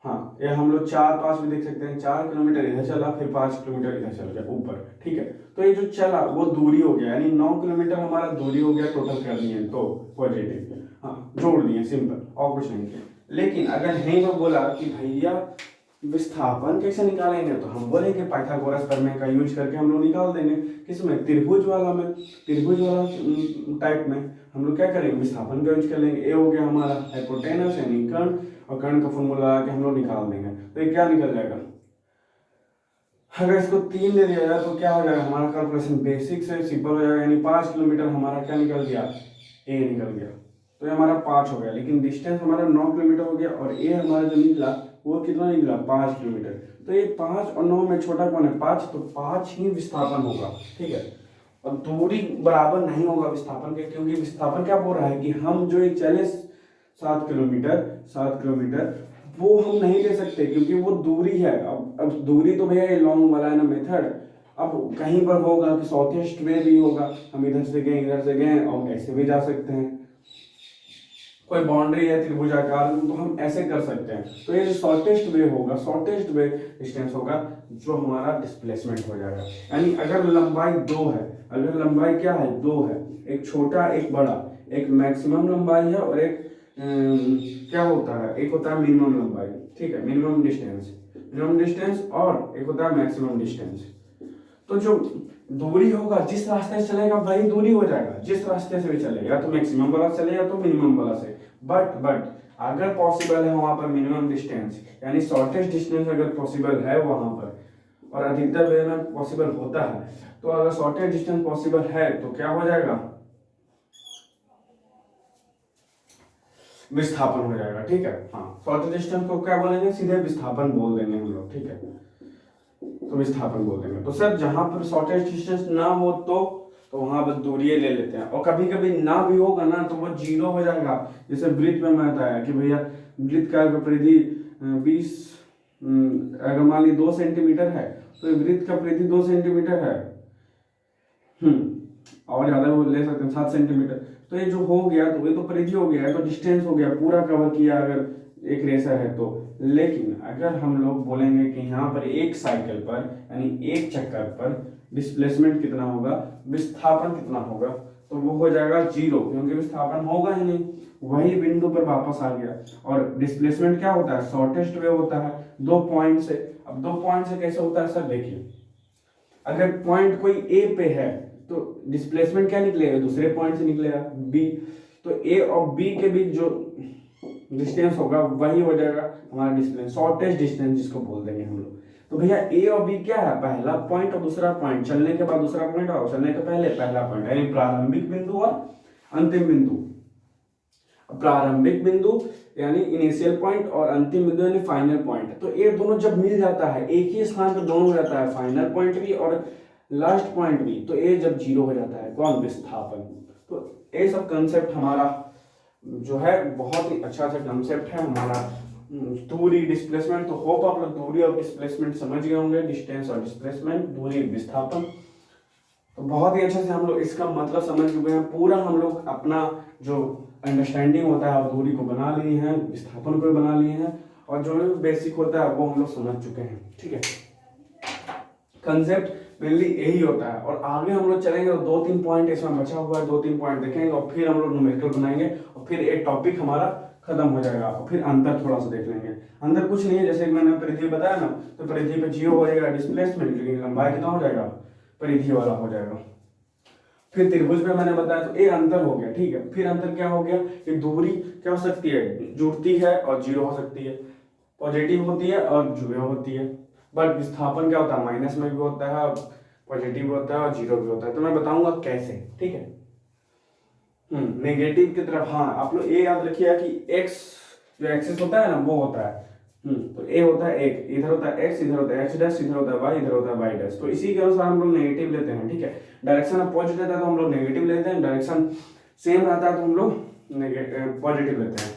हाँ, ये हम लोग 4-5 भी देख सकते हैं, 4 किलोमीटर इधर चला फिर 5 किलोमीटर इधर चल गया ऊपर, ठीक है। तो ये जो चला वो दूरी हो गया, यानी 9 किलोमीटर हमारा दूरी हो गया, टोटल कर दिए तो पॉजिटिव, हाँ जोड़ दिए, सिंपल, और कुछ नहीं किया। लेकिन अगर नहीं तो बोला कि भैया विस्थापन कैसे निकालेंगे, तो हम बोलेंगे पाइथागोरस प्रमेय का यूज करके हम लोग निकाल देंगे। किसमें? त्रिभुज वाला में, त्रिभुज वाला टाइप में हम लोग क्या करेंगे? विस्थापन का यूज कर लेंगे। ए हो गया हमारा हाइपोटेनस यानी कर्ण, और कर्ण का फॉर्मूला लगा के हम लोग निकाल देंगे। तो ये क्या निकल जाएगा? अगर इसको 3 दे दिया जाए तो क्या हो जाएगा? हमारा कैलकुलेशन बेसिक से सिंपल हो जाएगा, यानी 5 किलोमीटर हमारा क्या निकल गया? ए निकल गया। तो ये हमारा 5 हो गया, लेकिन डिस्टेंस हमारा 9 किलोमीटर हो गया, और ए हमारा जो निकला वो कितना निकला? 5 किलोमीटर। तो ये 5 और 9 में छोटा कौन है? 5, तो 5 ही विस्थापन होगा, ठीक है। और दूरी बराबर नहीं होगा विस्थापन के, क्योंकि विस्थापन क्या बोल रहा है कि हम जो एक चले 7 किलोमीटर वो हम नहीं ले सकते, क्योंकि वो दूरी है। अब दूरी तो भैया ये लॉन्ग वाला है ना मेथड। अब कहीं पर होगा कि शॉर्टेस्ट वे भी होगा, हम इधर से गए और ऐसे भी जा सकते हैं। कोई बाउंड्री है त्रिभुजाकार तो हम ऐसे कर सकते हैं। तो ये जो शॉर्टेस्ट वे होगा, शॉर्टेस्ट वे डिस्टेंस होगा, जो हमारा डिस्प्लेसमेंट हो जाएगा। यानी अगर लंबाई 2 है, अगर लंबाई क्या है? 2 है, एक छोटा एक बड़ा, एक मैक्सिमम लंबाई है और एक क्या होता है? एक होता है मिनिमम लंबाई, ठीक है, मिनिमम डिस्टेंस और एक होता है मैक्सिमम डिस्टेंस। तो जो दूरी होगा, जिस रास्ते से चलेगा वही दूरी हो जाएगा, जिस रास्ते से भी चले, या तो मैक्सिमम वाला चले या तो मिनिमम वाला से। बट अगर पॉसिबल है वहां पर मिनिमम डिस्टेंस, यानी शॉर्टेस्ट डिस्टेंस अगर पॉसिबल है वहां पर, और अधिकतर वे में पॉसिबल होता है, तो अगर शॉर्टेस्ट डिस्टेंस पॉसिबल है तो क्या हो जाएगा? विस्थापन हो जाएगा, ठीक है। हाँ, शॉर्टेस्ट डिस्टेंस को क्या बोलेंगे? सीधे विस्थापन बोल देंगे हम लोग, ठीक है। तो विस्थापन बोल देंगे। तो सर जहां पर शॉर्टेस्ट डिस्टेंस ना हो तो वहां पर दूरी ले लेते हैं, और कभी कभी ना भी होगा ना तो वो 0 हो जाएगा। जैसे वृत्त में मैं बताया कि भैया वृत्त का परिधि 20, अगर मान ली 2 सेंटीमीटर है तो वृत्त का परिधि 2 सेंटीमीटर है, और ज्यादा वो ले सकते हैं 7 सेंटीमीटर। तो ये जो हो गया तो ये तो परिधि हो गया है, तो डिस्टेंस हो गया, पूरा कवर किया अगर एक रेसर है तो। लेकिन अगर हम लोग बोलेंगे कि यहाँ पर एक साइकिल पर यानी एक चक्कर पर डिस्प्लेसमेंट कितना होगा, विस्थापन कितना होगा, तो वो हो जाएगा 0, क्योंकि विस्थापन होगा ही नहीं, वही बिंदु पर वापस आ गया। और डिस्प्लेसमेंट क्या होता है? शॉर्टेस्ट वे होता है 2 पॉइंट से। अब 2 पॉइंट से कैसे होता है सर? देखिए, अगर पॉइंट कोई ए पे है तो डिस्प्लेसमेंट क्या निकलेगा? दूसरे पॉइंट से निकलेगा बी। तो ए और बी के बीच जो डिस्टेंस होगा वही हो जाएगा हमारा डिस्टेंस, शॉर्टेस्ट डिस्टेंस जिसको बोल देंगे हम लोग। तो भैया ए और बी क्या है? पहला पॉइंट और दूसरा पॉइंट, चलने के बाद दूसरा पॉइंट और चलने के पहले पहला पॉइंट, यानी प्रारंभिक बिंदु और अंतिम बिंदु। प्रारंभिक बिंदु यानी इनिशियल पॉइंट और अंतिम बिंदु यानी फाइनल पॉइंट। तो ये दोनों जब मिल जाता है, एक ही स्थान पर दोनों हो जाता है, फाइनल पॉइंट भी और लास्ट पॉइंट भी, तो ये जब 0 हो जाता है, कौन? विस्थापन। तो ये सब कंसेप्ट हमारा जो है बहुत ही अच्छा सा कंसेप्ट है हमारा दूरी, डिस्प्लेसमेंट। तो होप आप लोग दूरी और डिस्प्लेसमेंट समझ गए होंगे, डिस्टेंस और डिस्प्लेसमेंट, दूरी, विस्थापन। तो बहुत ही अच्छे से हम लोग इसका मतलब समझ चुके हैं। पूरा हम लोग अपना जो अंडरस्टैंडिंग होता है, आप दूरी को बना लिए हैं, विस्थापन को भी बना लिए हैं, और जो भी बेसिक होता है वो हम लोग समझ चुके हैं। ठीक है, कंसेप्ट मेनली यही होता है। और आगे हम लोग चलेंगे तो 2-3 पॉइंट इसमें बचा हुआ है, 2-3 पॉइंट देखेंगे और फिर हम लोग न्यूमेरिकल बनाएंगे और फिर एक टॉपिक हमारा खत्म हो जाएगा और फिर अंतर थोड़ा सा देख लेंगे। अंतर कुछ नहीं है, जैसे मैंने परिधि बताया ना, तो परिधि पे 0 हो जाएगा डिस्प्लेसमेंट, लेकिन लंबाई कितना हो जाएगा, परिधि वाला हो जाएगा। फिर त्रिभुज में मैंने बताया तो ये अंतर हो गया। ठीक है, फिर अंतर क्या हो गया कि दूरी क्या हो सकती है, जुड़ती है और 0 हो सकती है, पॉजिटिव होती है और 0 होती है। बट विस्थापन क्या होता है, माइनस में भी होता है, पॉजिटिव भी होता है और 0 भी होता है। तो मैं बताऊंगा कैसे। ठीक है, नेगेटिव की तरफ, हाँ आप लोग ये याद रखिएगा कि एक्स जो एक्सिस होता है ना वो होता है, तो ए होता है एक, इधर होता है एक्स, इधर होता है एक्स डैश, इधर होता है वाई, इधर होता है वाई डैश। तो इसी के अनुसार हम लोग नेगेटिव लेते हैं। ठीक है, डायरेक्शन अपोजिट रहता है तो हम लोग नेगेटिव लेते हैं, डायरेक्शन सेम रहता है तो हम लोग पॉजिटिव लेते हैं।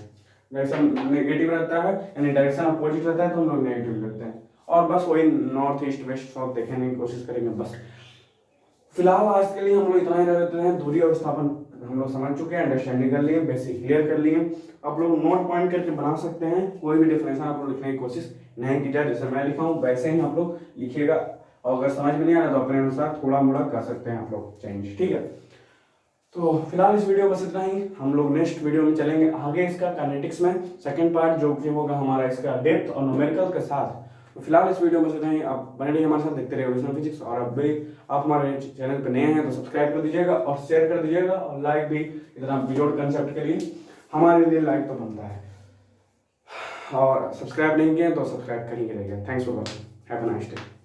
डायरेक्शन नेगेटिव रहता है यानी डायरेक्शन अपोजिट रहता है तो हम लोग नेगेटिव लेते हैं। और बस वही नॉर्थ ईस्ट वेस्ट साउथ देखने की कोशिश करेंगे बस। फिलहाल आज के लिए हम लोग इतना ही रह लेते हैं। दूरी और विस्थापन हम लोग समझ चुके हैं, अंडरस्टैंडिंग कर लिए, बेसिक क्लियर कर लिए। आप लोग नोट पॉइंट करके बना सकते हैं, कोई भी डिफरेंस आप लोग लिखने की कोशिश नहीं की जाए, जैसे मैं लिखा हूँ वैसे ही आप लोग लिखिएगा। और अगर समझ में नहीं आ रहा तो अपने अनुसार थोड़ा मोड़ा कर सकते हैं आप लोग चेंज। ठीक है, तो फिलहाल इस वीडियो बस इतना ही। हम लोग नेक्स्ट वीडियो में चलेंगे आगे इसका काइनेटिक्स में सेकंड पार्ट, जो कि होगा हमारा इसका डेप्थ और न्यूमेरिकल के साथ। तो फिलहाल इस वीडियो में इतना ही। आप बने रहिए हमारे साथ, देखते रहिए ओरिजिनल फिजिक्स। और अब भी आप हमारे चैनल पर नए हैं तो सब्सक्राइब कर दीजिएगा और शेयर कर दीजिएगा और लाइक भी, इतना बियॉन्ड कंसेप्ट के लिए हमारे लिए लाइक तो बनता है। और सब्सक्राइब नहीं किए तो सब्सक्राइब कर ही करिएगा। Thanks for watching, have a nice day.